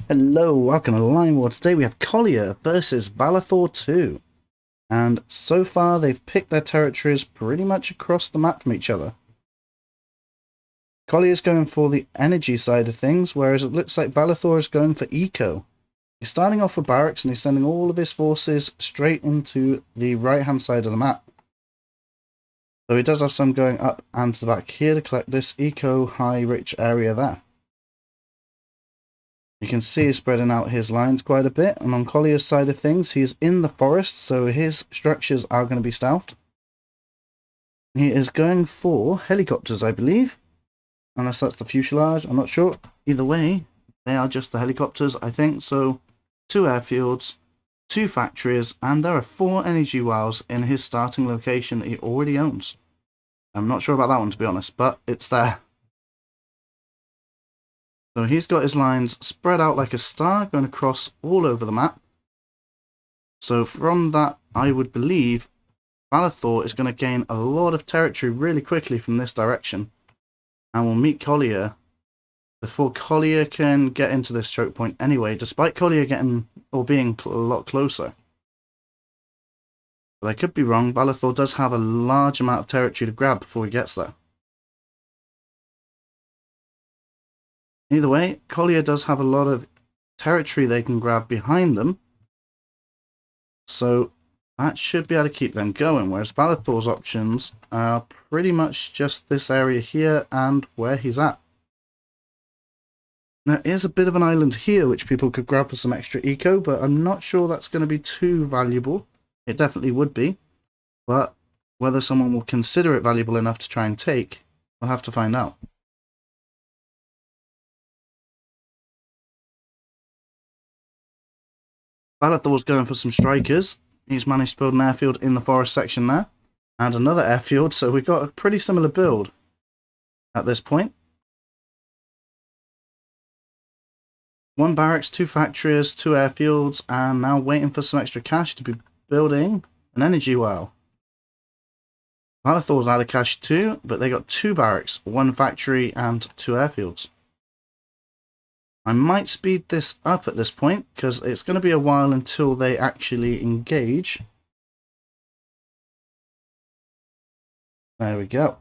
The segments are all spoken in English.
Hello, welcome to Line War. Today we have Collier versus Valithor2. And so far they've picked their territories pretty much across the map from each other. Collier's going for the energy side of things, whereas it looks like Valithor is going for eco. He's starting off with barracks and he's sending all of his forces straight into the right hand side of the map. So he does have some going up and to the back here to collect this eco high rich area there. You can see he's spreading out his lines quite a bit, and on Collier's side of things, he's in the forest, so his structures are going to be stealthed. He is going for helicopters, I believe, unless that's the fuselage, I'm not sure. Either way, they are just the helicopters, I think, so 2 airfields, 2 factories, and there are 4 energy wells in his starting location that he already owns. I'm not sure about that one, to be honest, but it's there. So he's got his lines spread out like a star, going across all over the map. So from that, I would believe Valithor is going to gain a lot of territory really quickly from this direction. And will meet Collier before Collier can get into this choke point anyway, despite Collier getting, or being a lot closer. But I could be wrong, Valithor does have a large amount of territory to grab before he gets there. Either way, Collier does have a lot of territory they can grab behind them. So that should be able to keep them going, whereas Valithor's options are pretty much just this area here and where he's at. There is a bit of an island here which people could grab for some extra eco, but I'm not sure that's going to be too valuable. It definitely would be, but whether someone will consider it valuable enough to try and take, we'll have to find out. Valithor's going for some strikers. He's managed to build an airfield in the forest section there, and another airfield, so we've got a pretty similar build at this point. 1 barracks, 2 factories, 2 airfields, and now waiting for some extra cash to be building an energy well. Valithor's out of cash too, but they got 2 barracks, 1 factory, and 2 airfields. I might speed this up at this point, because it's going to be a while until they actually engage. There we go.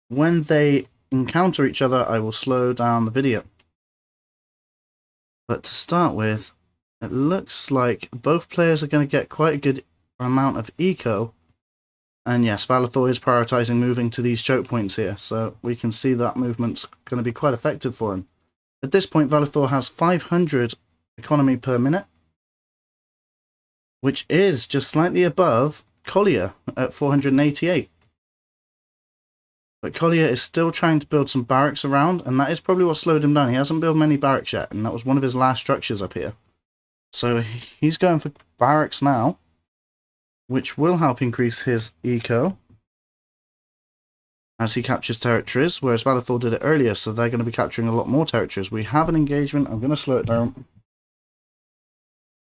When they encounter each other, I will slow down the video. But to start with, it looks like both players are going to get quite a good amount of eco. And yes, Valithor is prioritizing moving to these choke points here, so we can see that movement's going to be quite effective for him. At this point, Valithor has 500 economy per minute, which is just slightly above Collier at 488. But Collier is still trying to build some barracks around, and that is probably what slowed him down. He hasn't built many barracks yet, and that was one of his last structures up here. So he's going for barracks now, which will help increase his eco as he captures territories, whereas Valithor did it earlier, so they're going to be capturing a lot more territories. We have an engagement. I'm going to slow it down.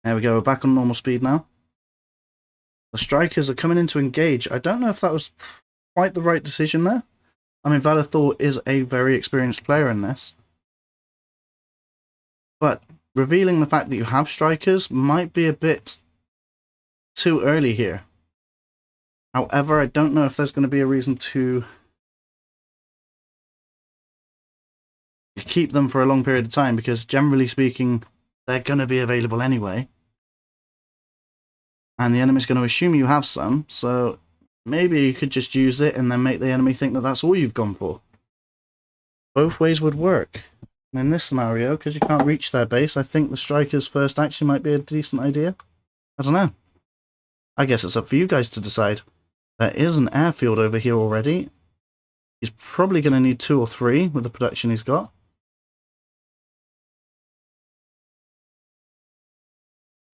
There we go. We're back on normal speed now. The strikers are coming in to engage. I don't know if that was quite the right decision there. I mean, Valithor is a very experienced player in this, but revealing the fact that you have strikers might be a bit too early here. However, I don't know if there's going to be a reason to keep them for a long period of time, because generally speaking, they're going to be available anyway. And the enemy's going to assume you have some, so maybe you could just use it and then make the enemy think that that's all you've gone for. Both ways would work. And in this scenario, because you can't reach their base, I think the strikers first action might be a decent idea. I don't know. I guess it's up for you guys to decide. There is an airfield over here already. He's probably going to need 2 or 3 with the production he's got.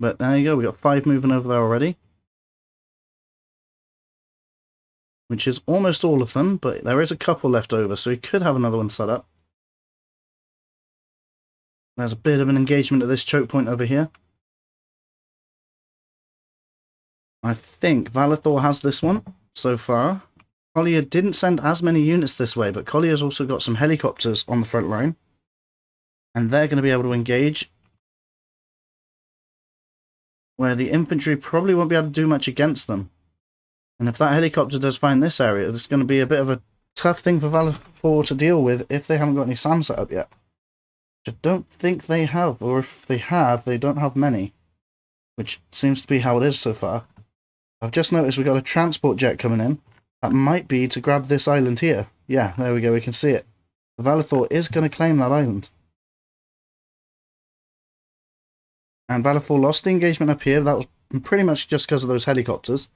But there you go, we got 5 moving over there already. Which is almost all of them, but there is a couple left over, so he could have another one set up. There's a bit of an engagement at this choke point over here. I think Valithor has this one so far. Collier didn't send as many units this way, but Collier's also got some helicopters on the front line. And they're going to be able to engage, where the infantry probably won't be able to do much against them. And if that helicopter does find this area, it's going to be a bit of a tough thing for Valithor to deal with if they haven't got any SAM set up yet. Which I don't think they have, or if they have, they don't have many. Which seems to be how it is so far. I've just noticed we got a transport jet coming in. That might be to grab this island here. Yeah, there we go, we can see it. Valithor is going to claim that island. And Valithor lost the engagement up here. That was pretty much just because of those helicopters.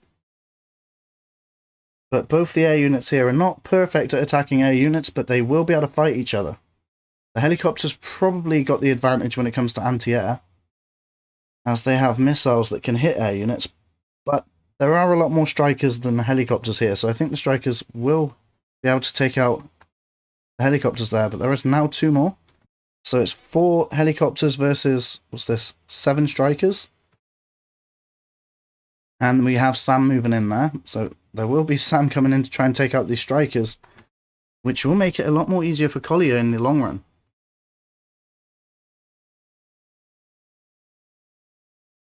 But both the air units here are not perfect at attacking air units, but they will be able to fight each other. The helicopters probably got the advantage when it comes to anti-air, as they have missiles that can hit air units, but there are a lot more strikers than the helicopters here, so I think the strikers will be able to take out the helicopters there, but there is now 2 more. So it's 4 helicopters versus, what's this, 7 strikers. And we have Sam moving in there, so there will be Sam coming in to try and take out these strikers, which will make it a lot more easier for Collier in the long run.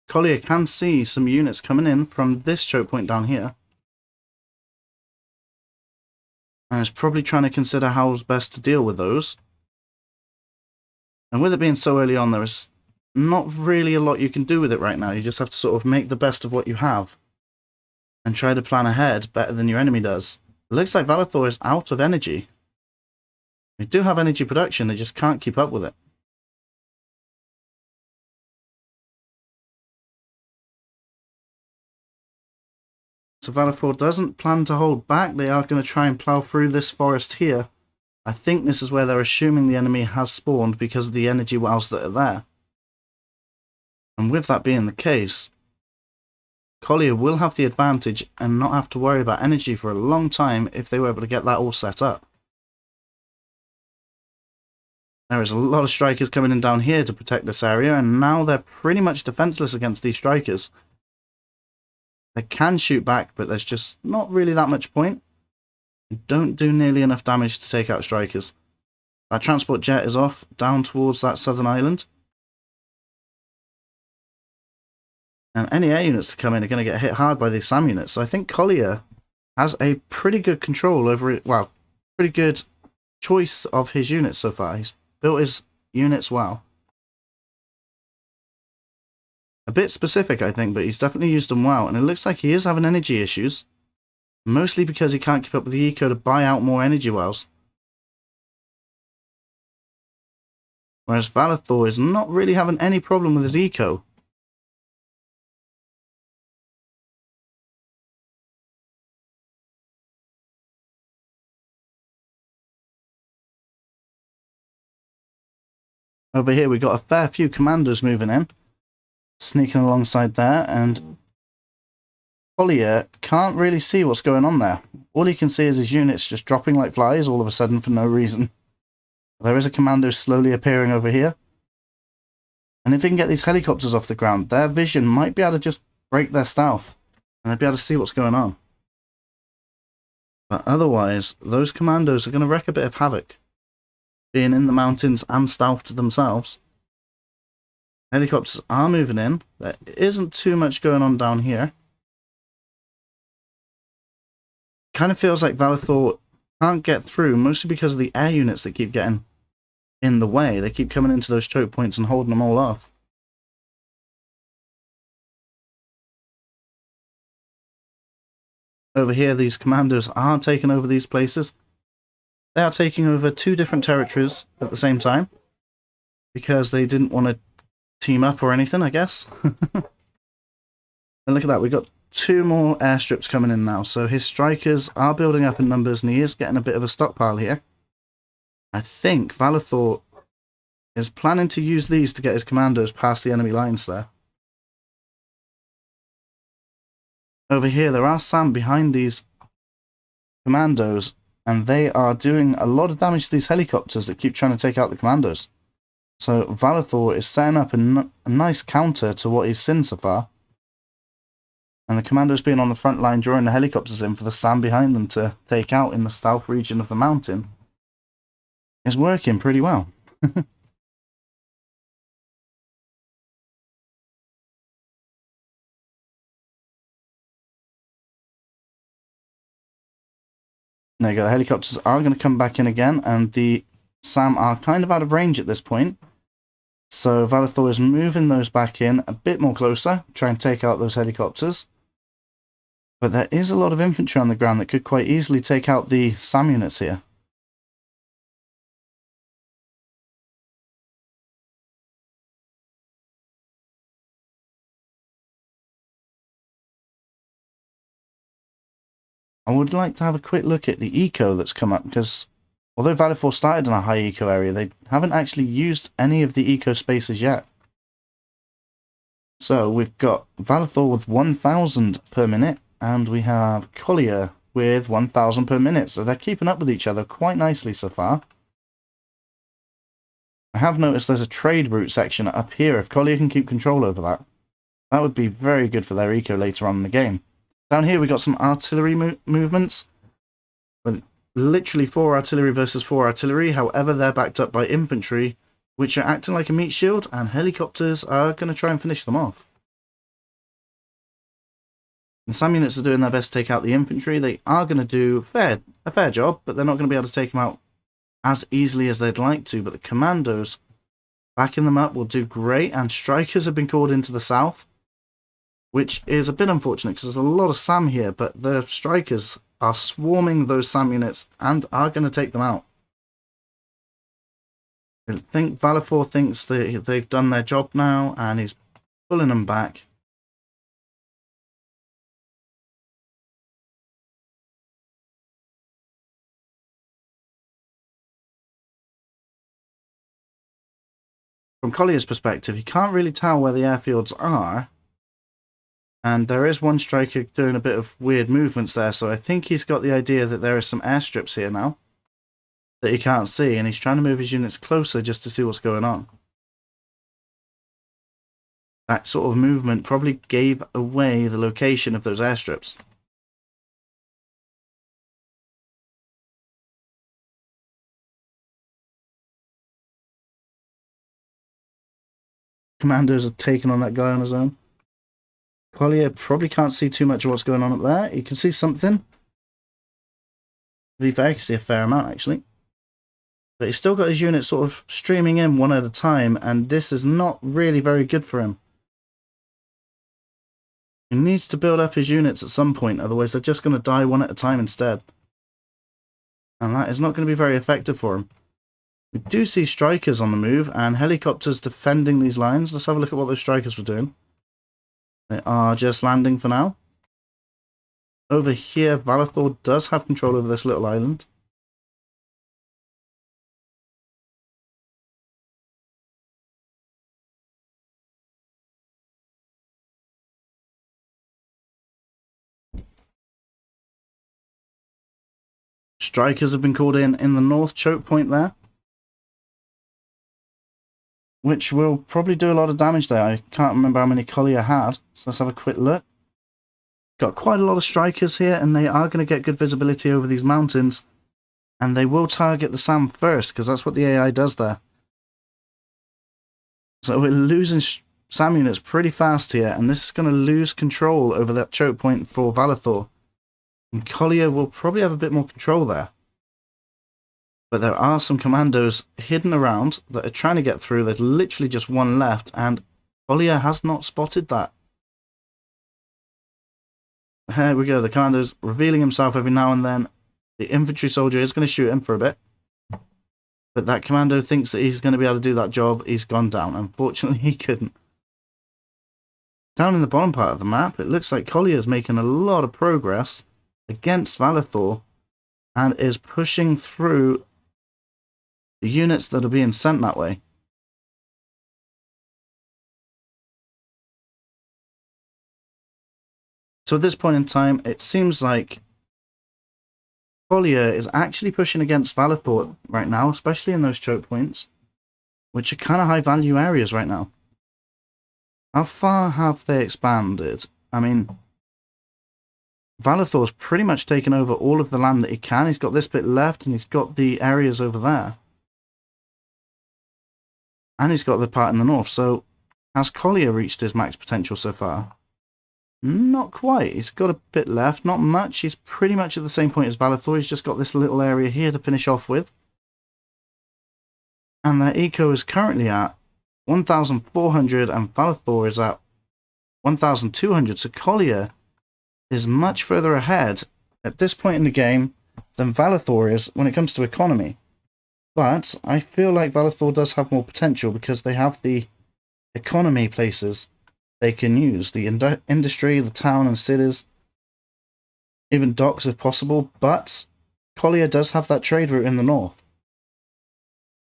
Collier can see some units coming in from this choke point down here. And is probably trying to consider how's best to deal with those. And with it being so early on, there is not really a lot you can do with it right now. You just have to sort of make the best of what you have. And try to plan ahead better than your enemy does. It looks like Valithor is out of energy. They do have energy production, they just can't keep up with it. So Valithor doesn't plan to hold back. They are going to try and plow through this forest here. I think this is where they're assuming the enemy has spawned because of the energy wells that are there. And with that being the case, Collier will have the advantage and not have to worry about energy for a long time if they were able to get that all set up. There is a lot of strikers coming in down here to protect this area, and now they're pretty much defenseless against these strikers. They can shoot back, but there's just not really that much point. They don't do nearly enough damage to take out strikers. That transport jet is off down towards that southern island. And any air units that come in are going to get hit hard by these SAM units. So I think Collier has a pretty good control over it. Well, pretty good choice of his units so far. He's built his units well. A bit specific, I think, but he's definitely used them well. And it looks like he is having energy issues. Mostly because he can't keep up with the eco to buy out more energy wells. Whereas Valithor is not really having any problem with his eco. Over here we've got a fair few commandos moving in. Sneaking alongside there, and Collier can't really see what's going on there. All he can see is his units just dropping like flies all of a sudden for no reason. There is a commando slowly appearing over here. And if he can get these helicopters off the ground, their vision might be able to just break their stealth. And they'll be able to see what's going on. But otherwise, those commandos are going to wreak a bit of havoc. Being in the mountains and stealthed themselves. Helicopters are moving in. There isn't too much going on down here. Kind of feels like Valithor can't get through, mostly because of the air units that keep getting in the way. They keep coming into those choke points and holding them all off. Over here, these commandos are taking over these places. They are taking over 2 different territories at the same time, because they didn't want to team up or anything, I guess. And look at that, we've got 2 more airstrips coming in now, so his strikers are building up in numbers and he is getting a bit of a stockpile here. I think Valithor is planning to use these to get his commandos past the enemy lines there. Over here there are SAM behind these commandos, and they are doing a lot of damage to these helicopters that keep trying to take out the commandos. So Valithor is setting up a nice counter to what he's seen so far. And the commandos being on the front line, drawing the helicopters in for the SAM behind them to take out in the south region of the mountain, is working pretty well. There you go. The helicopters are going to come back in again, and the SAM are kind of out of range at this point. So Valithor is moving those back in a bit more closer, try and take out those helicopters. But there is a lot of infantry on the ground that could quite easily take out the SAM units here. I would like to have a quick look at the eco that's come up, because although Valithor started in a high eco area, they haven't actually used any of the eco spaces yet. So we've got Valithor with 1,000 per minute, and we have Collier with 1,000 per minute. So they're keeping up with each other quite nicely so far. I have noticed there's a trade route section up here. If Collier can keep control over that, that would be very good for their eco later on in the game. Down here we got some artillery movements. With literally 4 artillery versus 4 artillery. However, they're backed up by infantry, which are acting like a meat shield, and helicopters are going to try and finish them off. The SAM units are doing their best to take out the infantry. They are going to do a fair job, but they're not going to be able to take them out as easily as they'd like to. But the commandos backing them up will do great, and strikers have been called into the south, which is a bit unfortunate because there's a lot of SAM here, but the strikers are swarming those SAM units and are going to take them out. I think Valithor thinks that they've done their job now, and he's pulling them back. From Collier's perspective, he can't really tell where the airfields are. And there is one striker doing a bit of weird movements there, so I think he's got the idea that there are some airstrips here now that he can't see, and he's trying to move his units closer just to see what's going on. That sort of movement probably gave away the location of those airstrips. Commandos are taking on that guy on his own. Collier probably can't see too much of what's going on up there. He can see something. To be fair, he can see a fair amount actually. But he's still got his units sort of streaming in one at a time, and this is not really very good for him. He needs to build up his units at some point, otherwise they're just going to die one at a time instead. And that is not going to be very effective for him. We do see strikers on the move and helicopters defending these lines. Let's have a look at what those strikers were doing. They are just landing for now. Over here, Valithor does have control over this little island. Strikers have been called in the north choke point there, which will probably do a lot of damage there. I can't remember how many Collier had, so let's have a quick look. Got quite a lot of strikers here, and they are going to get good visibility over these mountains, and they will target the SAM first, because that's what the AI does there. So we're losing SAM units pretty fast here, and this is going to lose control over that choke point for Valithor. And Collier will probably have a bit more control there. But there are some commandos hidden around that are trying to get through. There's literally just one left, and Collier has not spotted that. Here we go, the commando's revealing himself every now and then. The infantry soldier is going to shoot him for a bit. But that commando thinks that he's going to be able to do that job. He's gone down. Unfortunately, he couldn't. Down in the bottom part of the map, it looks like Collier's making a lot of progress against Valithor and is pushing through the units that are being sent that way. So at this point in time, it seems like Collier is actually pushing against Valithor right now, especially in those choke points, which are kind of high value areas right now. How far have they expanded? I mean, Valithor's pretty much taken over all of the land that he can. He's got this bit left, and he's got the areas over there. And he's got the part in the north. So has Collier reached his max potential so far? Not quite. He's got a bit left. Not much. He's pretty much at the same point as Valithor. He's just got this little area here to finish off with. And their eco is currently at 1,400 and Valithor is at 1,200. So Collier is much further ahead at this point in the game than Valithor is when it comes to economy. But I feel like Valithor does have more potential because they have the economy places they can use. The industry, the town and cities, even docks if possible. But Collier does have that trade route in the north.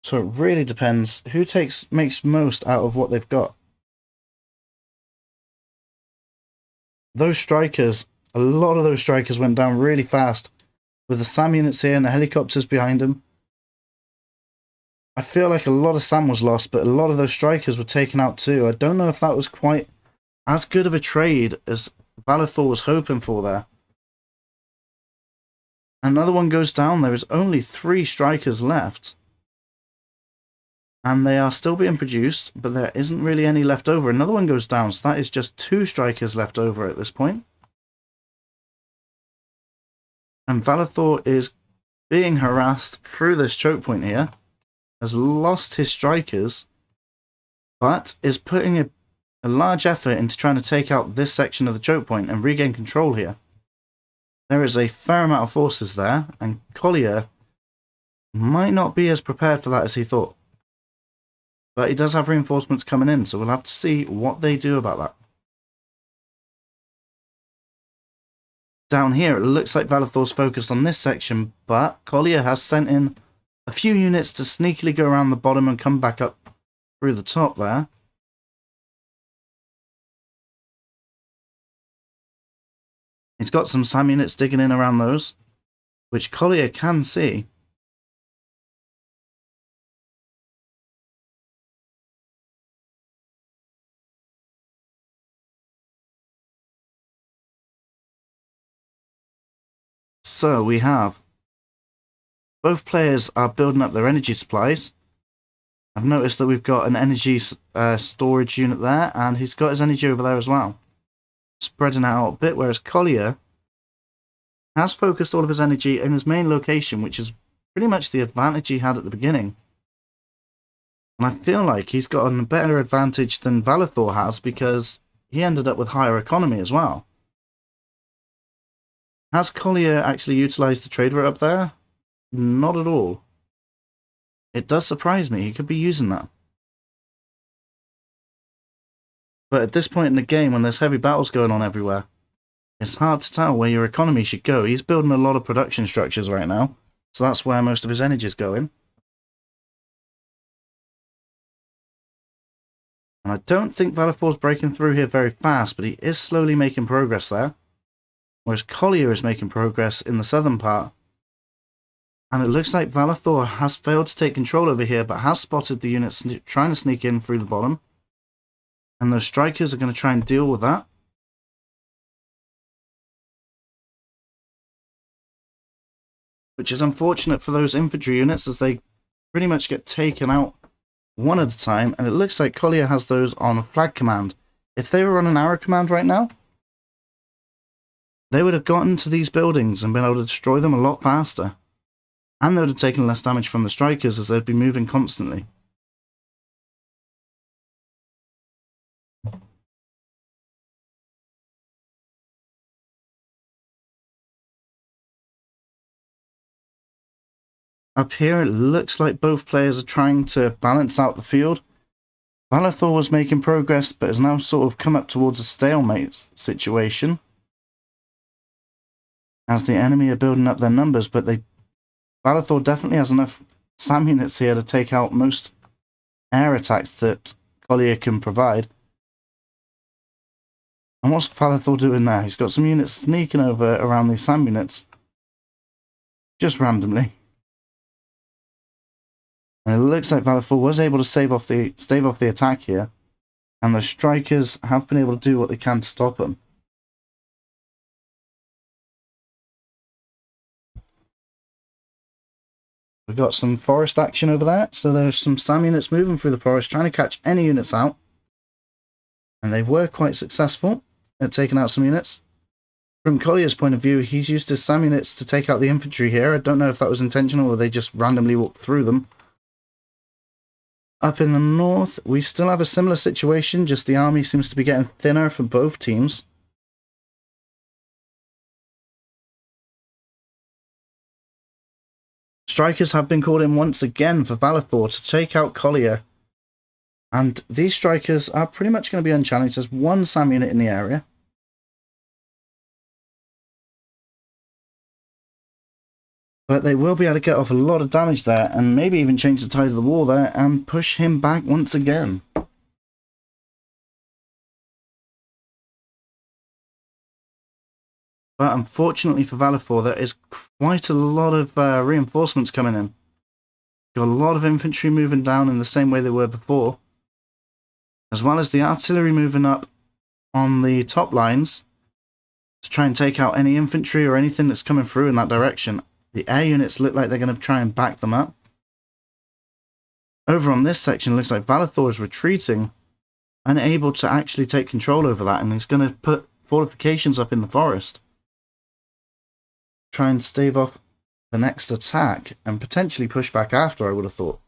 So it really depends who makes most out of what they've got. Those strikers, a lot of those strikers went down really fast with the SAM units here and the helicopters behind them. I feel like a lot of SAM was lost, but a lot of those strikers were taken out too. I don't know if that was quite as good of a trade as Valithor was hoping for there. Another one goes down. There is only 3 strikers left. And they are still being produced, but there isn't really any left over. Another one goes down, so that is just 2 strikers left over at this point. And Valithor is being harassed through this choke point here. Has lost his strikers, but is putting a large effort into trying to take out this section of the choke point and regain control here. There is a fair amount of forces there, and Collier might not be as prepared for that as he thought. But he does have reinforcements coming in, so we'll have to see what they do about that. Down here, it looks like Valithor's focused on this section, but Collier has sent in a few units to sneakily go around the bottom and come back up through the top there. He's got some SAM units digging in around those, which Collier can see. So we have both players are building up their energy supplies. I've noticed that we've got an energy storage unit there, and he's got his energy over there as well, spreading out a bit, whereas Collier has focused all of his energy in his main location, which is pretty much the advantage he had at the beginning. And I feel like he's got a better advantage than Valithor has because he ended up with higher economy as well. Has Collier actually utilised the trade route up there? Not at all. It does surprise me. He could be using that. But at this point in the game, when there's heavy battles going on everywhere, it's hard to tell where your economy should go. He's building a lot of production structures right now, so that's where most of his energy is going. And I don't think Valithor's breaking through here very fast, but he is slowly making progress there. Whereas Collier is making progress in the southern part. And it looks like Valithor has failed to take control over here, but has spotted the units trying to sneak in through the bottom. And those strikers are going to try and deal with that. Which is unfortunate for those infantry units as they pretty much get taken out one at a time. And it looks like Collier has those on flag command. If they were on an arrow command right now, they would have gotten to these buildings and been able to destroy them a lot faster. And they would have taken less damage from the strikers as they'd be moving constantly. Up here, it looks like both players are trying to balance out the field. Valithor was making progress, but has now sort of come up towards a stalemate situation. As the enemy are building up their numbers, but Valithor definitely has enough SAM units here to take out most air attacks that Collier can provide. And what's Valithor doing now? He's got some units sneaking over around these SAM units. Just randomly. And it looks like Valithor was able to stave off the attack here. And the strikers have been able to do what they can to stop them. We've got some forest action over there. So there's some SAM units moving through the forest, trying to catch any units out. And they were quite successful. at taking out some units. From Collier's point of view, he's used his SAM units to take out the infantry here. I don't know if that was intentional or they just randomly walked through them. Up in the north, we still have a similar situation, just the army seems to be getting thinner for both teams. Strikers have been called in once again for Valithor to take out Collier. And these strikers are pretty much going to be unchallenged. There's one SAM unit in the area. But they will be able to get off a lot of damage there and maybe even change the tide of the war there and push him back once again. But unfortunately for Valithor, there is quite a lot of reinforcements coming in. Got a lot of infantry moving down in the same way they were before, as well as the artillery moving up on the top lines to try and take out any infantry or anything that's coming through in that direction. The air units look like they're going to try and back them up. Over on this section, it looks like Valithor is retreating, unable to actually take control over that, and he's going to put fortifications up in the forest. Try and stave off the next attack, and potentially push back after, I would have thought.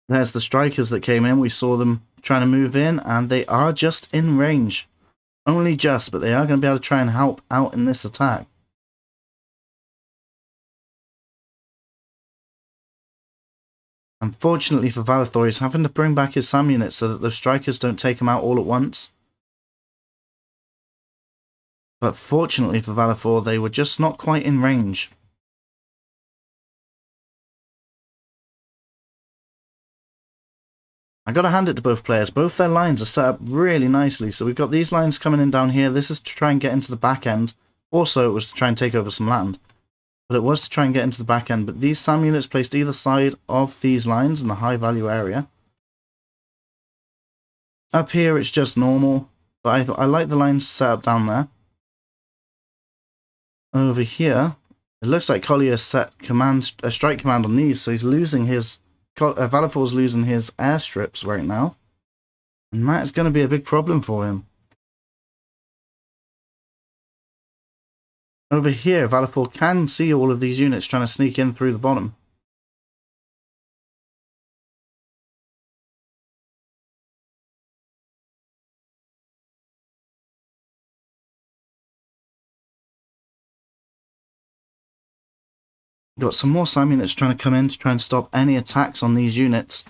There's the strikers that came in. We saw them trying to move in, and they are just in range. Only just, but they are going to be able to try and help out in this attack. Unfortunately for Valithor, he's having to bring back his SAM units so that the strikers don't take him out all at once. But fortunately for Valithor, they were just not quite in range. I gotta hand it to both players. Both their lines are set up really nicely. So we've got these lines coming in down here. This is to try and get into the back end. Also, it was to try and take over some land. But it was to try and get into the back end. But these SAM units placed either side of these lines in the high value area. Up here, it's just normal. But I like the lines set up down there. Over here, it looks like Collier set a strike command on these. So he's losing his... Valithor's losing his airstrips right now, and that is going to be a big problem for him. Over here, Valithor can see all of these units trying to sneak in through the bottom. Got some more SAM units trying to come in to try and stop any attacks on these units.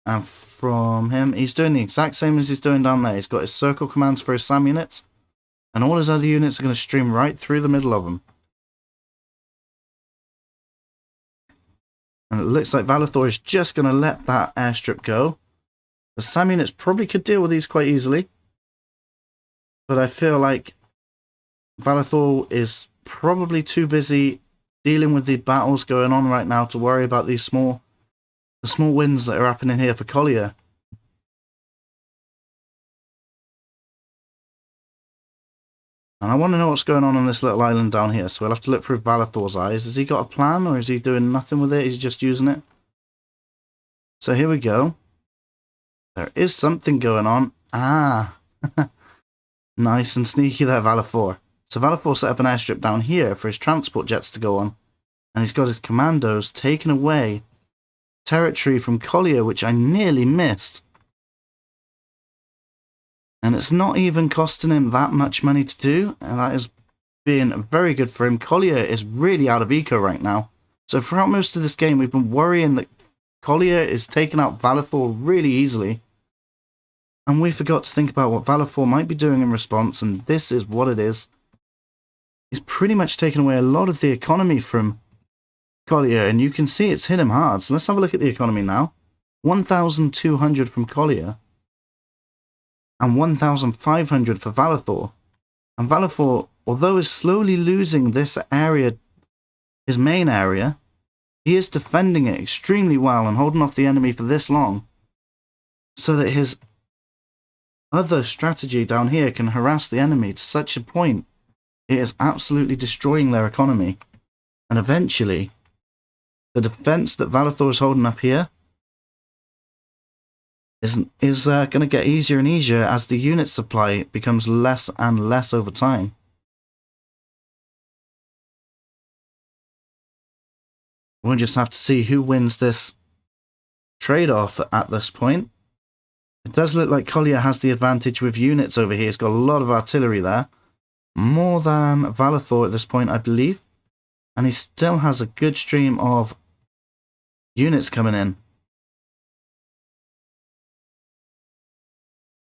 And from him, he's doing the exact same as he's doing down there. He's got his circle commands for his SAM units, and all his other units are going to stream right through the middle of them. And it looks like Valithor is just going to let that airstrip go. The SAM units probably could deal with these quite easily, but I feel like Valithor is probably too busy dealing with the battles going on right now to worry about these small wins that are happening here for Collier. And I want to know what's going on this little island down here, so we'll have to look through Valithor's eyes. Has he got a plan, or is he doing nothing with it? He's just using it. So here we go. There is something going on. Ah, nice and sneaky there, Valithor. So Valithor set up an airstrip down here for his transport jets to go on. And he's got his commandos taking away territory from Collier, which I nearly missed. And it's not even costing him that much money to do. And that is being very good for him. Collier is really out of eco right now. So throughout most of this game, we've been worrying that Collier is taking out Valithor really easily. And we forgot to think about what Valithor might be doing in response. And this is what it is. He's pretty much taken away a lot of the economy from Collier, and you can see it's hit him hard. So let's have a look at the economy now. 1,200 from Collier, and 1,500 for Valithor. And Valithor, although is slowly losing this area, his main area, he is defending it extremely well and holding off the enemy for this long, so that his other strategy down here can harass the enemy to such a point It is absolutely destroying their economy. And eventually, the defense that Valithor is holding up here is going to get easier and easier as the unit supply becomes less and less over time. We'll just have to see who wins this trade-off at this point. It does look like Collier has the advantage with units over here. He's got a lot of artillery there. More than Valithor at this point, I believe. And he still has a good stream of units coming in.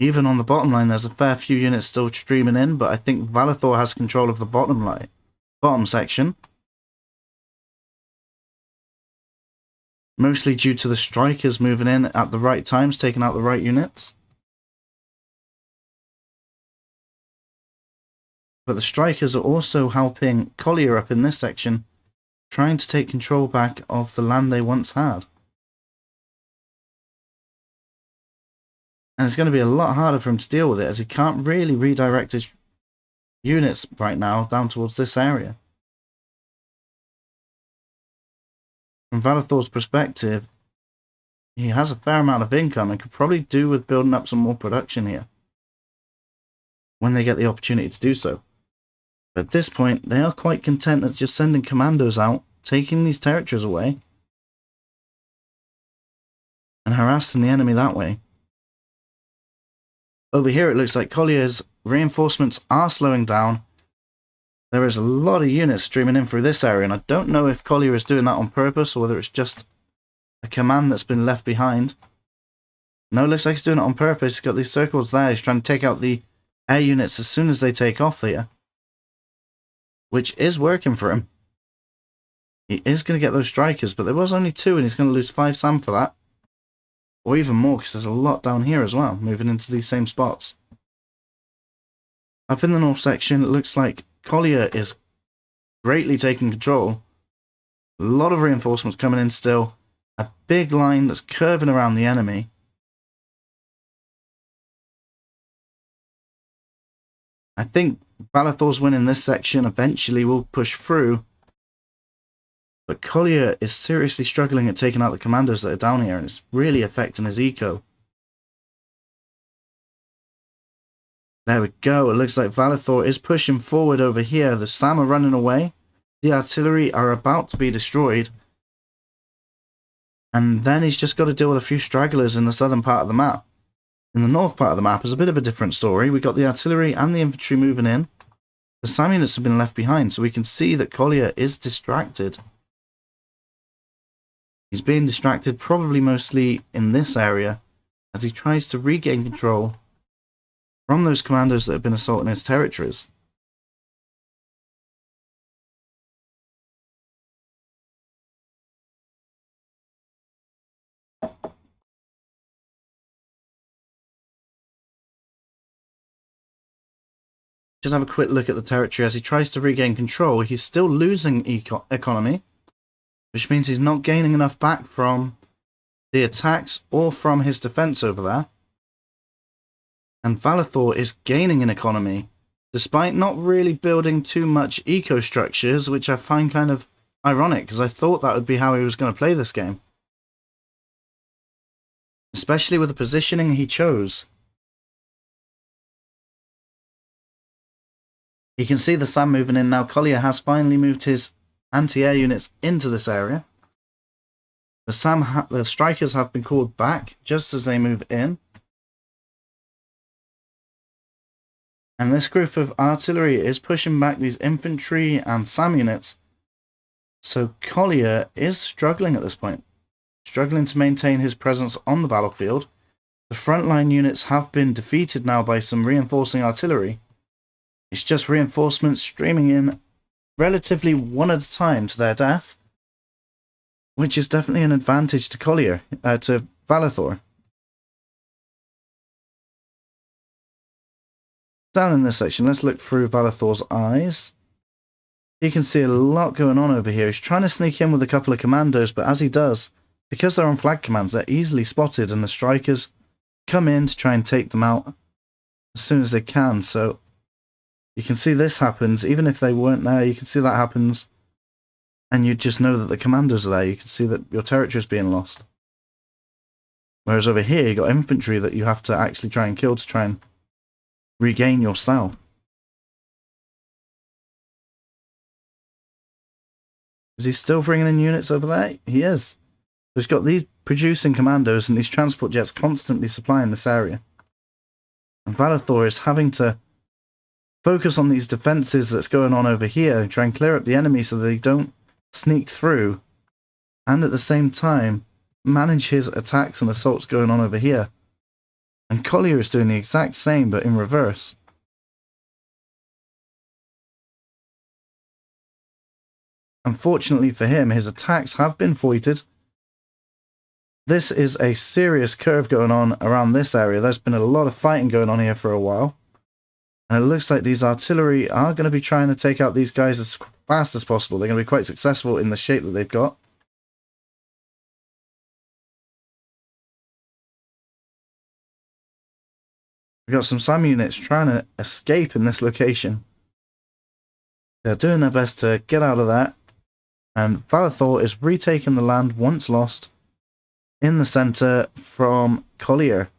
Even on the bottom line, there's a fair few units still streaming in, but I think Valithor has control of the bottom section. Mostly due to the strikers moving in at the right times, taking out the right units. But the strikers are also helping Collier up in this section, trying to take control back of the land they once had. And it's going to be a lot harder for him to deal with it, as he can't really redirect his units right now down towards this area. From Valithor's perspective, he has a fair amount of income and could probably do with building up some more production here when they get the opportunity to do so. But at this point, they are quite content at just sending commandos out, taking these territories away, and harassing the enemy that way. Over here, it looks like Collier's reinforcements are slowing down. There is a lot of units streaming in through this area, and I don't know if Collier is doing that on purpose or whether it's just a command that's been left behind. No, it looks like he's doing it on purpose. He's got these circles there. He's trying to take out the air units as soon as they take off here, which is working for him. He is going to get those strikers, but there was only 2, and he's going to lose 5 SAM for that. Or even more, because there's a lot down here as well, moving into these same spots. Up in the north section, it looks like Collier is greatly taking control. A lot of reinforcements coming in still. A big line that's curving around the enemy. I think Valithor's winning this section. Eventually will push through. But Collier is seriously struggling at taking out the commandos that are down here, and it's really affecting his eco. There we go. It looks like Valithor is pushing forward over here. The SAM are running away. The artillery are about to be destroyed. And then he's just got to deal with a few stragglers in the southern part of the map. In the north part of the map is a bit of a different story. We've got the artillery and the infantry moving in. The SAM units have been left behind, so we can see that Collier is distracted. He's being distracted probably mostly in this area as he tries to regain control from those commandos that have been assaulting his territories. Just have a quick look at the territory as he tries to regain control. He's still losing economy, which means he's not gaining enough back from the attacks or from his defense over there. And Valithor is gaining in economy, despite not really building too much eco structures, which I find kind of ironic, because I thought that would be how he was going to play this game. Especially with the positioning he chose. You can see the SAM moving in now. Collier has finally moved his anti-air units into this area. The strikers have been called back just as they move in. And this group of artillery is pushing back these infantry and SAM units. So Collier is struggling at this point. Struggling to maintain his presence on the battlefield. The frontline units have been defeated now by some reinforcing artillery. It's just reinforcements streaming in relatively one at a time to their death, which is definitely an advantage to Collier, to Valithor. Down in this section, let's look through Valithor's eyes. You can see a lot going on over here. He's trying to sneak in with a couple of commandos, but as he does, because they're on flag commands, they're easily spotted, and the strikers come in to try and take them out as soon as they can. So You can see this happens, even if they weren't there, you can see that happens. And you just know that the commandos are there. You can see that your territory is being lost. Whereas over here, you got infantry that you have to actually try and kill to try and regain your south. Is he still bringing in units over there? He is. He's got these producing commandos and these transport jets constantly supplying this area. And Valithor is having to focus on these defenses that's going on over here and try and clear up the enemy so that they don't sneak through. And at the same time, manage his attacks and assaults going on over here. And Collier is doing the exact same, but in reverse. Unfortunately for him, his attacks have been foited. This is a serious curve going on around this area. There's been a lot of fighting going on here for a while. And it looks like these artillery are going to be trying to take out these guys as fast as possible. They're going to be quite successful in the shape that they've got. We've got some SAM units trying to escape in this location. They're doing their best to get out of that. And Valithor is retaking the land once lost in the center from Collier.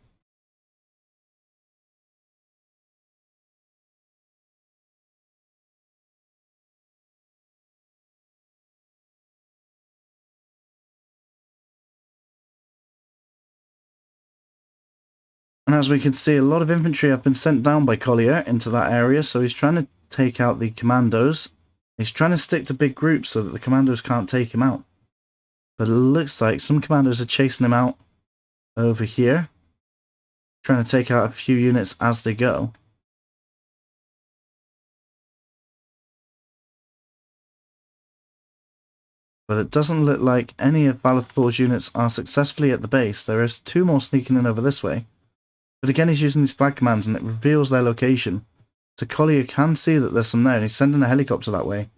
And as we can see, a lot of infantry have been sent down by Collier into that area, so he's trying to take out the commandos. He's trying to stick to big groups so that the commandos can't take him out. But it looks like some commandos are chasing him out over here, trying to take out a few units as they go. But it doesn't look like any of Valithor's units are successfully at the base. There is 2 more sneaking in over this way. But again, he's using these flag commands and it reveals their location. So Collier can see that there's some there, and he's sending a helicopter that way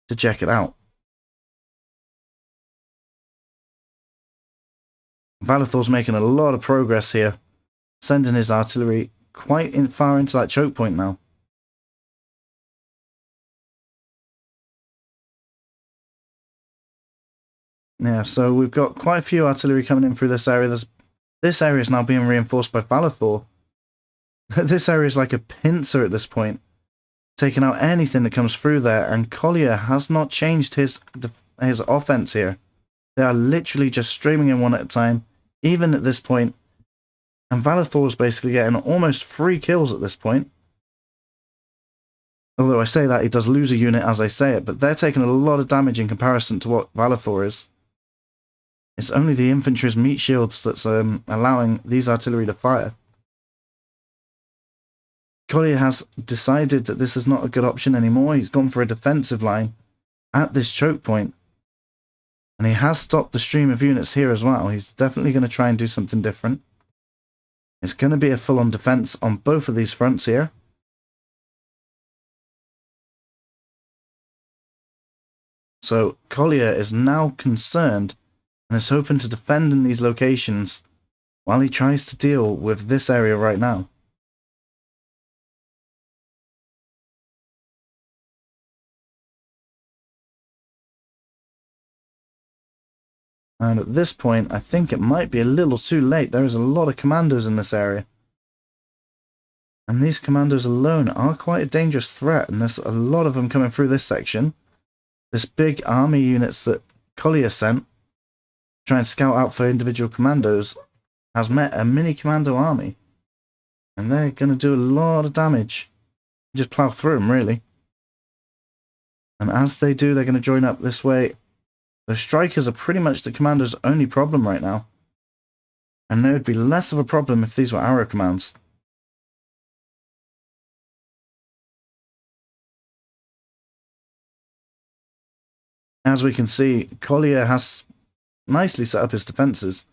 to check it out. Valithor's making a lot of progress here, sending his artillery quite far into that choke point now. Yeah, so we've got quite a few artillery coming in through this area. This area is now being reinforced by Valithor. This area is like a pincer at this point, taking out anything that comes through there, and Collier has not changed his offense here. They are literally just streaming in one at a time, even at this point. And Valithor is basically getting almost 3 kills at this point. Although I say that, he does lose a unit as I say it, but they're taking a lot of damage in comparison to what Valithor is. It's only the infantry's meat shields that's allowing these artillery to fire. Collier has decided that this is not a good option anymore. He's gone for a defensive line at this choke point. And he has stopped the stream of units here as well. He's definitely going to try and do something different. It's going to be a full-on defense on both of these fronts here. So Collier is now concerned and is hoping to defend in these locations while he tries to deal with this area right now. And at this point, I think it might be a little too late. There is a lot of commandos in this area. And these commandos alone are quite a dangerous threat. And there's a lot of them coming through this section. This big army units that Collier sent, trying to scout out for individual commandos, has met a mini commando army. And they're going to do a lot of damage. Just plow through them, really. And as they do, they're going to join up this way. The strikers are pretty much the commando's only problem right now. And there would be less of a problem if these were arrow commands. As we can see, Collier has nicely set up his defenses.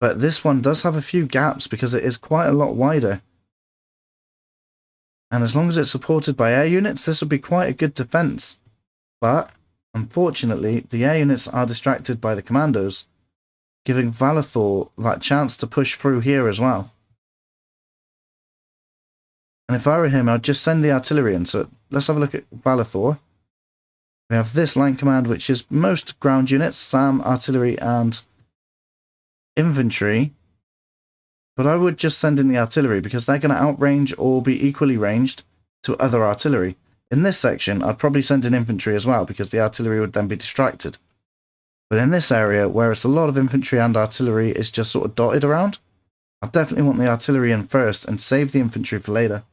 But this one does have a few gaps because it is quite a lot wider. And as long as it's supported by air units, this would be quite a good defense. But, unfortunately, the air units are distracted by the commandos, giving Valithor that chance to push through here as well. And if I were him, I'd just send the artillery in. So let's have a look at Valithor. We have this line command, which is most ground units, SAM, artillery, and infantry. But I would just send in the artillery because they're going to outrange or be equally ranged to other artillery. In this section, I'd probably send in infantry as well because the artillery would then be distracted. But in this area, where it's a lot of infantry and artillery is just sort of dotted around, I definitely want the artillery in first and save the infantry for later.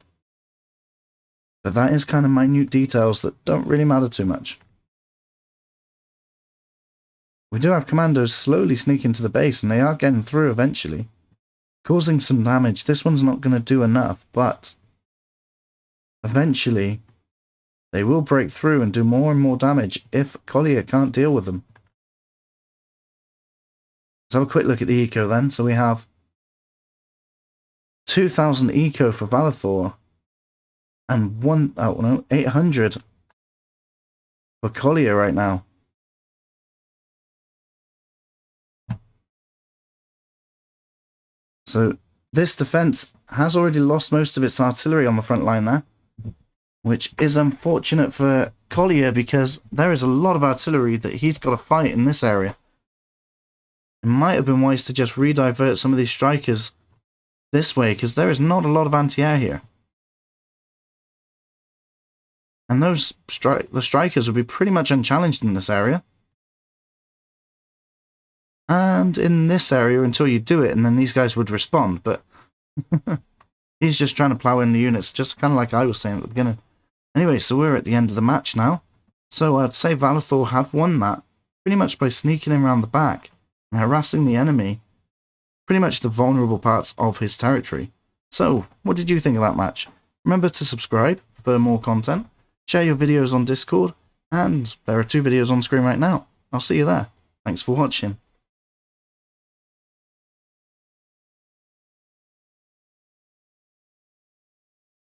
But that is kind of minute details that don't really matter too much. We do have commandos slowly sneak into the base, and they are getting through eventually, causing some damage. This one's not going to do enough, but eventually they will break through and do more and more damage if Collier can't deal with them. Let's have a quick look at the eco then. So we have 2,000 eco for Valithor and 800 for Collier right now. So this defense has already lost most of its artillery on the front line there, which is unfortunate for Collier because there is a lot of artillery that he's got to fight in this area. It might have been wise to just redivert some of these strikers this way because there is not a lot of anti-air here. And the strikers would be pretty much unchallenged in this area. And in this area until you do it, and then these guys would respond, but he's just trying to plow in the units, just kind of like I was saying at the beginning. Anyway, so we're at the end of the match now. So I'd say Valithor had won that pretty much by sneaking in around the back and harassing the enemy, pretty much the vulnerable parts of his territory. So, what did you think of that match? Remember to subscribe for more content, share your videos on Discord, and there are 2 videos on screen right now. I'll see you there. Thanks for watching.